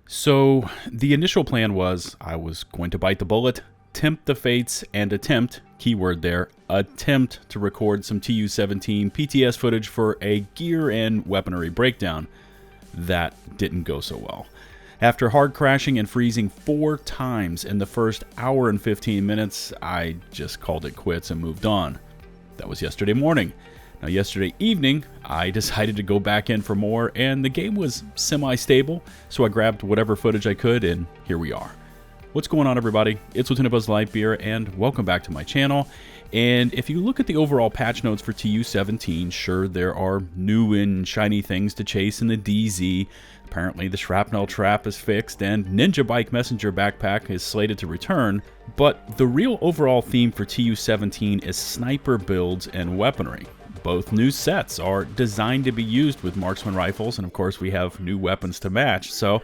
So the initial plan was I was going to bite the bullet, tempt the fates, and attempt, keyword there, attempt to record some TU-17 PTS footage for a gear and weaponry breakdown. That didn't go so well. After hard crashing and freezing 4 times in the first hour and 15 minutes, I just called it quits and moved on. That was yesterday morning. Now, yesterday evening, I decided to go back in for more, and the game was semi-stable, so I grabbed whatever footage I could, and here we are. What's going on, everybody? It's LtBuzzLitebeer, and welcome back to my channel. And if you look at the overall patch notes for TU-17, sure, there are new and shiny things to chase in the DZ. Apparently, the shrapnel trap is fixed, and Ninja Bike Messenger backpack is slated to return. But the real overall theme for TU-17 is sniper builds and weaponry. Both new sets are designed to be used with marksman rifles, and of course we have new weapons to match. So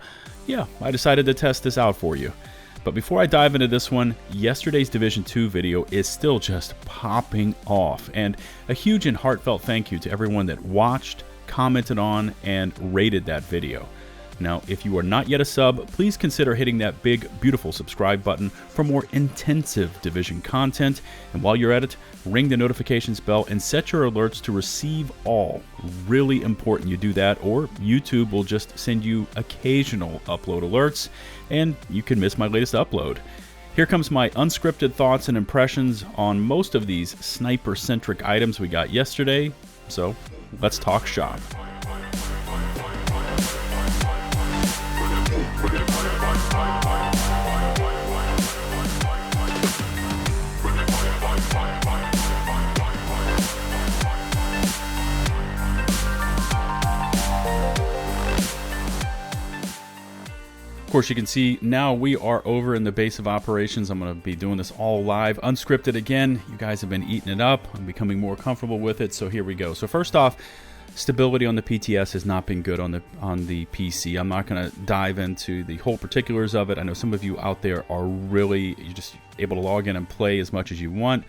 yeah, I decided to test this out for you. But before I dive into this one, yesterday's Division 2 video is still just popping off. And a huge and heartfelt thank you to everyone that watched, commented on, and rated that video. Now, if you are not yet a sub, please consider hitting that big, beautiful subscribe button for more intensive Division content. And while you're at it, ring the notifications bell and set your alerts to receive all. Really important you do that, or YouTube will just send you occasional upload alerts, and you can miss my latest upload. Here comes my unscripted thoughts and impressions on most of these sniper-centric items we got yesterday. So, let's talk shop. Of course, you can see now we are over in the base of operations. I'm going to be doing this all live, unscripted again. You guys have been eating it up. I'm becoming more comfortable with it, so here we go. So first off, stability on the PTS has not been good on the PC. I'm not going to dive into the whole particulars of it. I know some of you out there are really just able to log in and play as much as you want.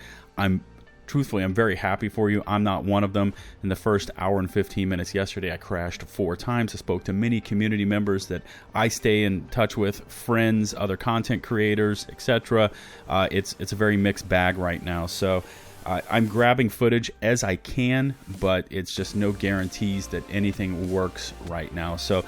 Truthfully, I'm very happy for you. I'm not one of them. In the first hour and 15 minutes yesterday, I crashed 4 times. I spoke to many community members that I stay in touch with, friends, other content creators, etc. It's a very mixed bag right now. So I'm grabbing footage as I can, but it's just no guarantees that anything works right now. So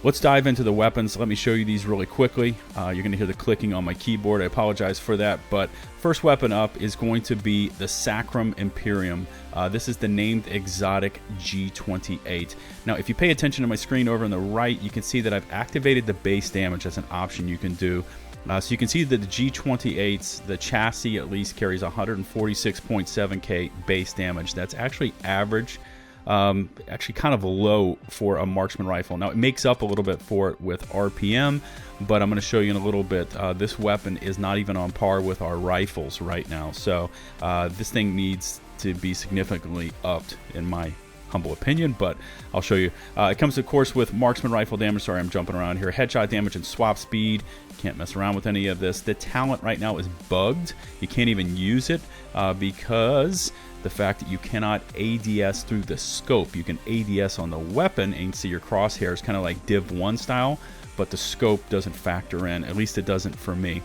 let's dive into the weapons. Let me show you these really quickly. You're going to hear the clicking on my keyboard. I apologize for that. But first weapon up is going to be the Sacrum Imperium. This is the named exotic G28. Now, if you pay attention to my screen over on the right, you can see that I've activated the base damage. That's an option you can do. So you can see that the G28's, the chassis at least, carries 146.7k base damage. That's actually average. Actually kind of low for a marksman rifle. Now, it makes up a little bit for it with RPM, but I'm going to show you in a little bit. This weapon is not even on par with our rifles right now, so this thing needs to be significantly upped in my humble opinion, but I'll show you. It comes, of course, with marksman rifle damage. Sorry, I'm jumping around here. Headshot damage and swap speed. Can't mess around with any of this. The talent right now is bugged. You can't even use it because the fact that you cannot ADS through the scope. You can ADS on the weapon and see your crosshairs, kind of like Div 1 style, but the scope doesn't factor in. At least it doesn't for me.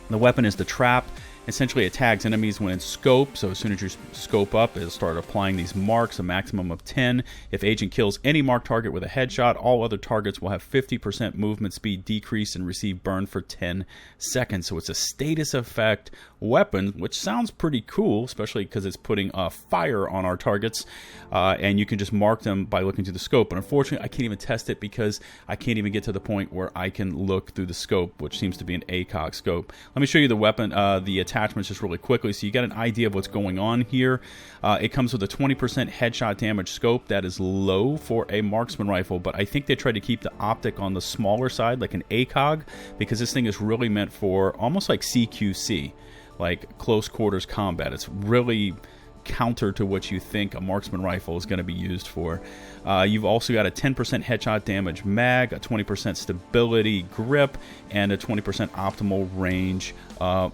The weapon is the trap. Essentially, it tags enemies when in scope, so as soon as you scope up, it'll start applying these marks, a maximum of 10. If agent kills any marked target with a headshot, all other targets will have 50% movement speed decrease and receive burn for 10 seconds. So it's a status effect weapon, which sounds pretty cool, especially because it's putting fire on our targets, and you can just mark them by looking through the scope. But unfortunately, I can't even test it because I can't even get to the point where I can look through the scope, which seems to be an ACOG scope. Let me show you the weapon, the attachments just really quickly so you get an idea of what's going on here. It comes with a 20% headshot damage scope. That is low for a marksman rifle, but I think they tried to keep the optic on the smaller side, like an ACOG, because this thing is really meant for almost like CQC, like close quarters combat. It's really counter to what you think a marksman rifle is going to be used for. You've also got a 10% headshot damage mag, a 20% stability grip, and a 20% optimal range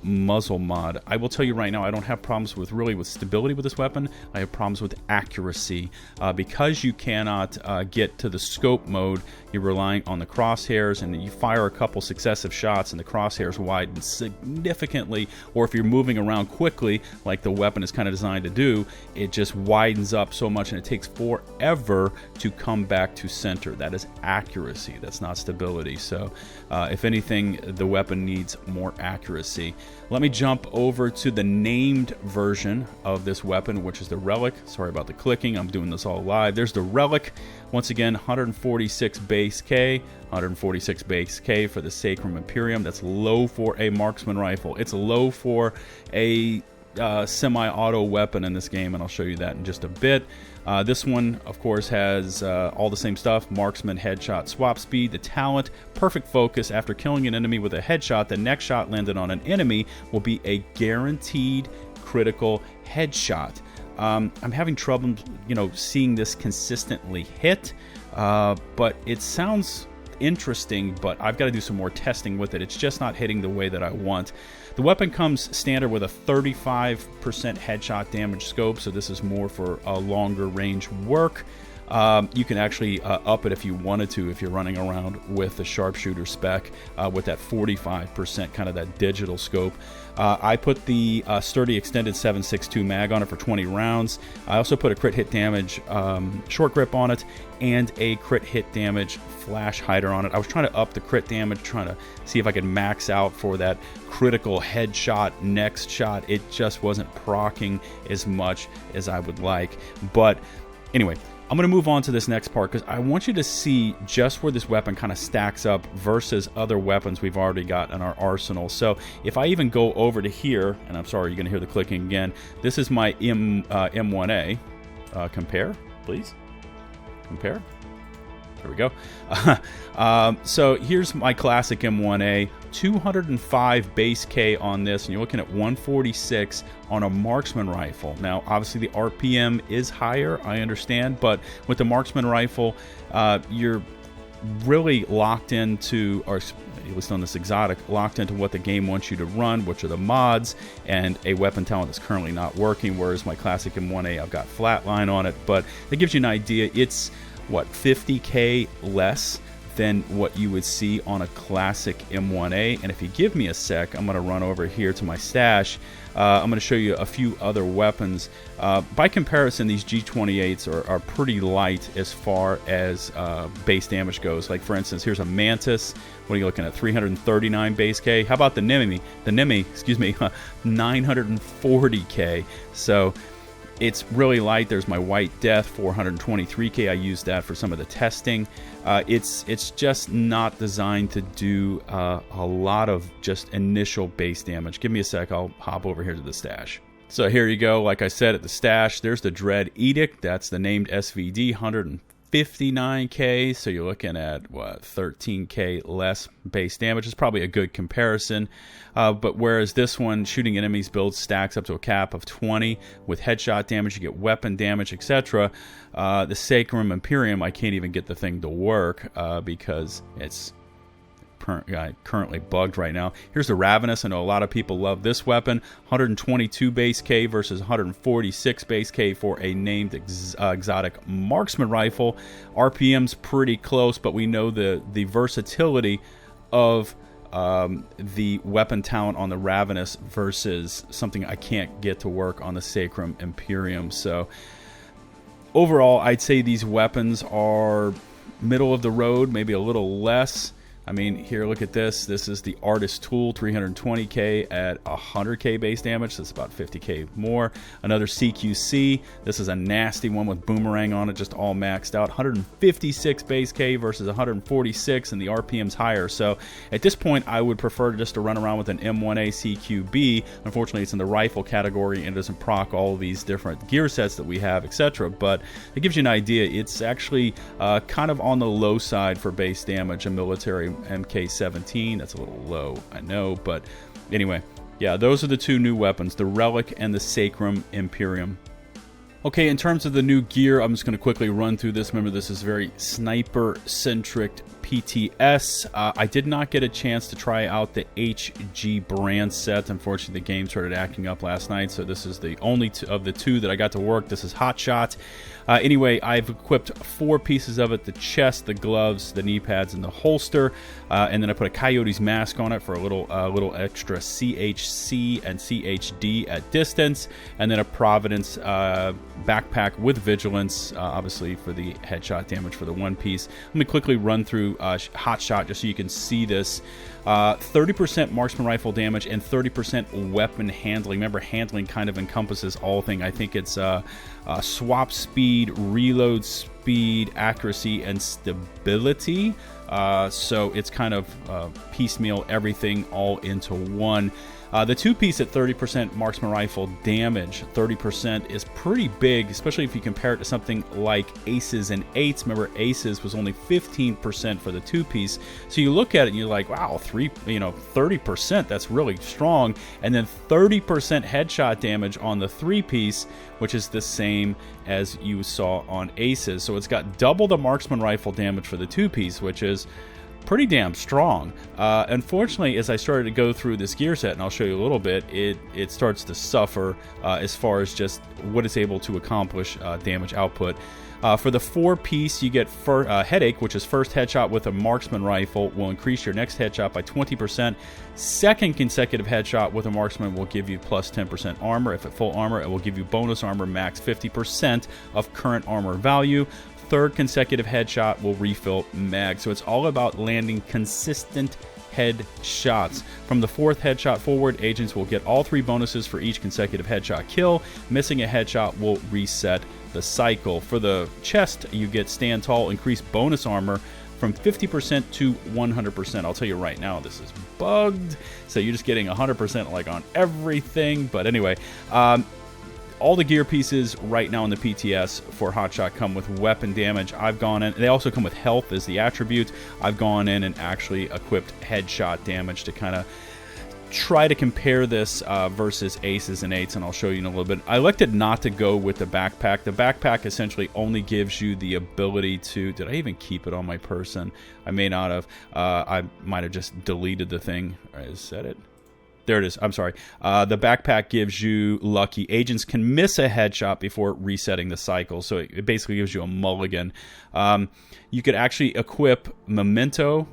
muzzle mod. I will tell you right now, I don't have problems with stability with this weapon. I have problems with accuracy. Because you cannot get to the scope mode, you're relying on the crosshairs, and you fire a couple successive shots and the crosshairs widen significantly, or if you're moving around quickly like the weapon is kind of designed to do, it just widens up so much and it takes forever to come back to center. That is accuracy, that's not stability. So if anything, the weapon needs more accuracy. Let me jump over to the named version of this weapon, which is the Relic. Sorry about the clicking, I'm doing this all live. There's the Relic. Once again, 146 base K, 146 base K for the Sacrum Imperium. That's low for a marksman rifle. It's low for a semi-auto weapon in this game, and I'll show you that in just a bit. This one, of course, has all the same stuff: marksman, headshot, swap speed, the talent, perfect focus. After killing an enemy with a headshot, the next shot landed on an enemy will be a guaranteed critical headshot. I'm having trouble, seeing this consistently hit, but it sounds interesting, but I've got to do some more testing with it. It's just not hitting the way that I want. The weapon comes standard with a 35% headshot damage scope, so this is more for a longer range work. You can actually up it if you wanted to, if you're running around with the sharpshooter spec with that 45%, kind of that digital scope. I put the sturdy extended 7.62 mag on it for 20 rounds. I also put a crit hit damage short grip on it and a crit hit damage flash hider on it. I was trying to up the crit damage, trying to see if I could max out for that critical headshot next shot. It just wasn't proccing as much as I would like. But anyway, I'm going to move on to this next part because I want you to see just where this weapon kind of stacks up versus other weapons we've already got in our arsenal. So if I even go over to here, and I'm sorry, you're going to hear the clicking again. This is my M1A. Compare, please. Compare. There we go. So here's my classic M1A. 205 base K on this, and you're looking at 146 on a marksman rifle. Now, obviously, the RPM is higher, I understand, but with the marksman rifle, you're really locked into, or at least on this exotic, locked into what the game wants you to run, which are the mods, and a weapon talent that's currently not working, whereas my classic M1A, I've got flatline on it, but it gives you an idea. It's, what, 50K less than what you would see on a classic M1A. And if you give me a sec, I'm going to run over here to my stash. I'm going to show you a few other weapons. By comparison, these G28s are pretty light as far as base damage goes. Like, for instance, here's a Mantis. What are you looking at? 339 base K. How about the Nemi? The Nemi, excuse me, 940K. So it's really light. There's my White Death, 423K. I used that for some of the testing. It's just not designed to do a lot of just initial base damage. Give me a sec. I'll hop over here to the stash. So here you go. Like I said, at the stash, there's the Dread Edict. That's the named SVD, 159K. So you're looking at, what, 13K less base damage. Is probably a good comparison. But whereas this one, shooting enemies build stacks up to a cap of 20 with headshot damage, you get weapon damage, etc. The Sacrum Imperium, I can't even get the thing to work because it's currently bugged right now. Here's the Ravenous. I know a lot of people love this weapon. 122 base K versus 146 base K for a named exotic marksman rifle. RPM's pretty close, but we know the versatility of the weapon talent on the Ravenous versus something I can't get to work on the Sacrum Imperium. So overall, I'd say these weapons are middle of the road, maybe a little less. I mean, here, look at this. This is the Artist Tool, 320K at 100K base damage. So that's about 50K more. Another CQC. This is a nasty one with boomerang on it, just all maxed out. 156 base K versus 146, and the RPM's higher. So at this point, I would prefer just to run around with an M1A CQB. Unfortunately, it's in the rifle category and it doesn't proc all of these different gear sets that we have, etc. But it gives you an idea. It's actually kind of on the low side for base damage. A military MK17, that's a little low, I know, but anyway, yeah, those are the two new weapons, the Relic and the Sacrum Imperium. Okay, in terms of the new gear, I'm just going to quickly run through this. Remember, this is very sniper-centric PTS. I did not get a chance to try out the HG brand set. Unfortunately, the game started acting up last night, so this is the only of the two that I got to work. This is Hotshot. Anyway, I've equipped 4 pieces of it: the chest, the gloves, the knee pads, and the holster. And then I put a Coyote's mask on it for a little extra CHC and CHD at distance. And then a Providence backpack with Vigilance, obviously for the headshot damage for the one piece. Let me quickly run through Hotshot just so you can see this. 30% marksman rifle damage and 30% weapon handling. Remember, handling kind of encompasses all things. I think it's swap speed, reload speed, accuracy, and stability. So it's kind of piecemeal everything all into one. The 2-piece at 30% marksman rifle damage, 30% is pretty big, especially if you compare it to something like Aces and 8s. Remember, Aces was only 15% for the 2-piece. So you look at it and you're like, wow, 30%, that's really strong. And then 30% headshot damage on the 3-piece, which is the same as you saw on Aces. So it's got double the marksman rifle damage for the 2-piece, which is pretty damn strong. Unfortunately, as I started to go through this gear set, and I'll show you a little bit, it starts to suffer as far as just what it's able to accomplish damage output. For the 4-piece, you get Headache, which is first headshot with a marksman rifle will increase your next headshot by 20%. Second consecutive headshot with a marksman will give you plus 10% armor. If at full armor, it will give you bonus armor max 50% of current armor value. Third consecutive headshot will refill mag. So it's all about landing consistent headshots. From the 4th headshot forward, agents will get all 3 bonuses for each consecutive headshot kill. Missing a headshot will reset the cycle. For the chest, you get Stand Tall, increased bonus armor from 50% to 100%. I'll tell you right now, this is bugged. So you're just getting 100% like on everything. But anyway, all the gear pieces right now in the PTS for Hotshot come with weapon damage. I've gone in, they also come with health as the attribute. I've gone in and actually equipped headshot damage to kind of try to compare this versus Aces and 8s, and I'll show you in a little bit. I elected not to go with the backpack. The backpack essentially only gives you the ability to... Did I even keep it on my person? I may not have. I might have just deleted the thing. Is that it? There it is. I'm sorry. The backpack gives you lucky. Agents can miss a headshot before resetting the cycle, so it basically gives you a mulligan. You could actually equip Memento.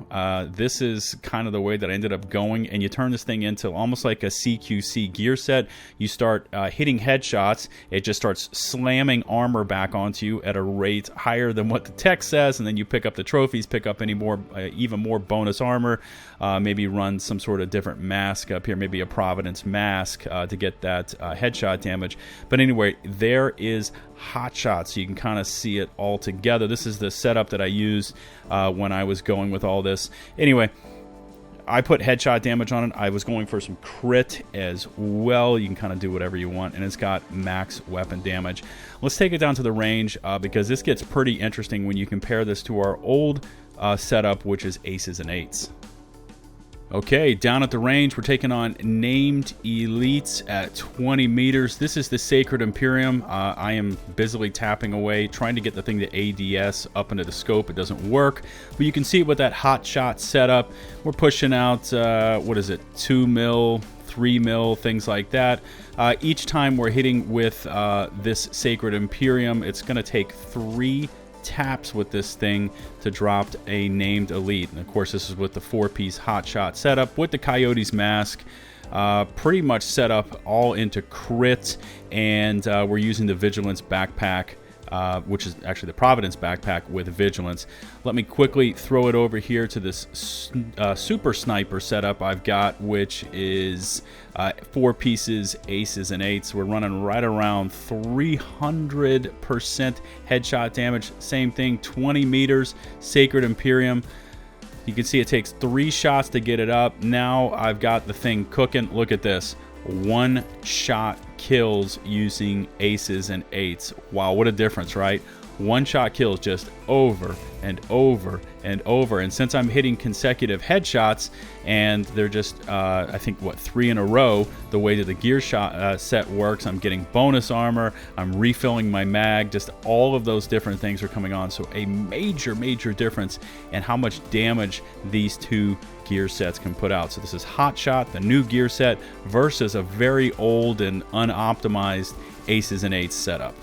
This is kind of the way that I ended up going, and you turn this thing into almost like a CQC gear set. You start hitting headshots. It just starts slamming armor back onto you at a rate higher than what the text says, and then you pick up the trophies, pick up any more, even more bonus armor, maybe run some sort of different mask up here, maybe a Providence mask to get that headshot damage. But anyway, there is Hotshot, so you can kind of see it all together. This is the setup that I used when I was going with all this. Anyway, I put headshot damage on it. I was going for some crit as well. You can kind of do whatever you want, and it's got max weapon damage. Let's take it down to the range because this gets pretty interesting when you compare this to our old setup, which is Aces and 8s. Okay, down at the range, we're taking on named elites at 20 meters. This is the Sacred Imperium. I am busily tapping away, trying to get the thing to ADS up into the scope. It doesn't work, but you can see with that Hotshot setup, we're pushing out, what is it, 2 mil, 3 mil, things like that. Each time we're hitting with this Sacred Imperium, it's going to take 3 taps with this thing to drop a named elite. And of course, this is with the 4-piece Hotshot setup with the Coyote's mask. Pretty much set up all into crit, and we're using the Vigilance backpack, which is actually the Providence backpack with Vigilance. Let me quickly throw it over here to this super sniper setup I've got, which is 4 pieces, Aces and 8s. We're running right around 300% headshot damage. Same thing, 20 meters, Sacred Imperium. You can see it takes 3 shots to get it up. Now I've got the thing cooking. Look at this. 1-shot kills using Aces and 8s. Wow, what a difference, right? 1-shot kills just over and over and over. And since I'm hitting consecutive headshots, and they're just, I think, what, 3 in a row, the way that the gear set works, I'm getting bonus armor, I'm refilling my mag, just all of those different things are coming on. So a major, major difference in how much damage these two gear sets can put out. So this is Hotshot, the new gear set, versus a very old and unoptimized Aces and Eights setup.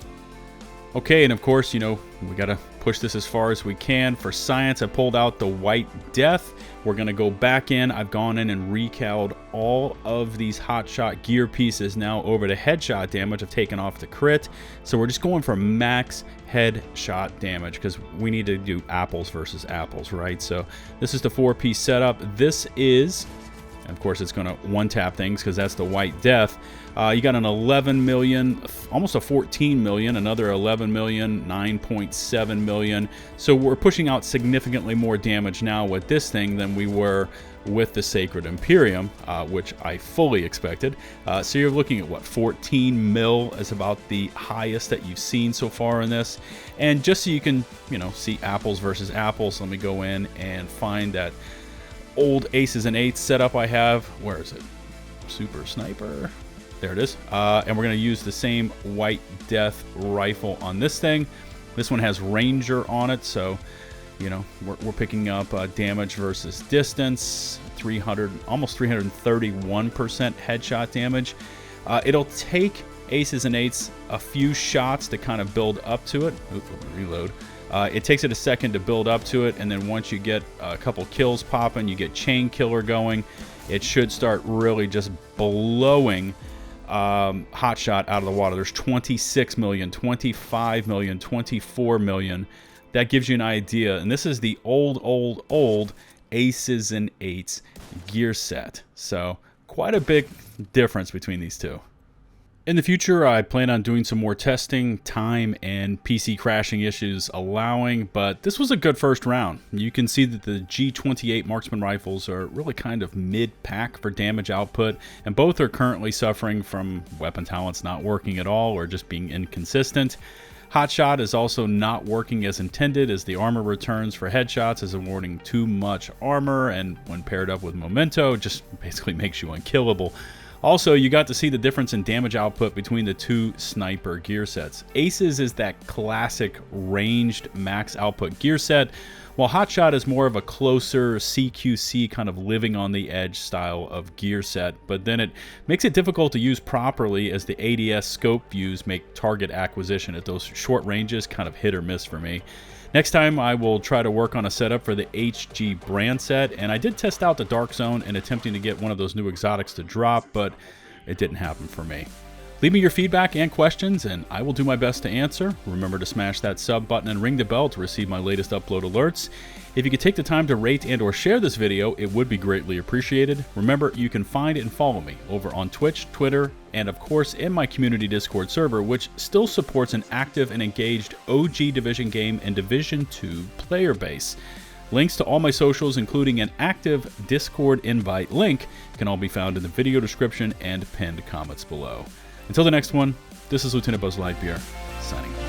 Okay, and of course, you know, we got to push this as far as we can. For science, I pulled out the White Death. We're going to go back in. I've gone in and recaled all of these Hotshot gear pieces now over to headshot damage. I've taken off the crit. So we're just going for max headshot damage because we need to do apples versus apples, right? So this is the 4-piece setup. This is, and of course, it's going to one-tap things because that's the White Death. You got an 11 million, almost a 14 million, another 11 million, 9.7 million. So we're pushing out significantly more damage now with this thing than we were with the Sacred Imperium, which I fully expected. So you're looking at what, 14 mil is about the highest that you've seen so far in this. And just so you can, you know, see apples versus apples, let me go in and find that old Aces and Eights setup I have. Where is it? Super Sniper. There it is. And we're going to use the same White Death rifle on this thing. This one has Ranger on it, so, you know, we're picking up damage versus distance, 300, almost 331% headshot damage. It'll take Aces and Eights a few shots to kind of build up to it. Oops, reload. It takes it a second to build up to it, and then once you get a couple kills popping, you get Chain Killer going, it should start really just blowing Hotshot out of the water. There's 26 million, 25 million, 24 million. That gives you an idea. And this is the old Aces and Eights gear set. So quite a big difference between these two. In the future, I plan on doing some more testing, time and PC crashing issues allowing, but this was a good first round. You can see that the G28 marksman rifles are really kind of mid-pack for damage output, and both are currently suffering from weapon talents not working at all or just being inconsistent. Hotshot is also not working as intended, as the armor returns for headshots is awarding too much armor, and when paired up with Memento, just basically makes you unkillable. Also, you got to see the difference in damage output between the two sniper gear sets. Aces is that classic ranged max output gear set, while Hotshot is more of a closer CQC kind of living on the edge style of gear set, but then it makes it difficult to use properly as the ADS scope views make target acquisition at those short ranges kind of hit or miss for me. Next time, I will try to work on a setup for the HG brand set, and I did test out the Dark Zone in attempting to get one of those new exotics to drop, but it didn't happen for me. Leave me your feedback and questions, and I will do my best to answer. Remember to smash that sub button and ring the bell to receive my latest upload alerts. If you could take the time to rate and or share this video, it would be greatly appreciated. Remember, you can find and follow me over on Twitch, Twitter, and of course in my community Discord server, which still supports an active and engaged OG Division game and Division 2 player base. Links to all my socials, including an active Discord invite link, can all be found in the video description and pinned comments below. Until the next one, this is LtBuzzLitebeer, signing off.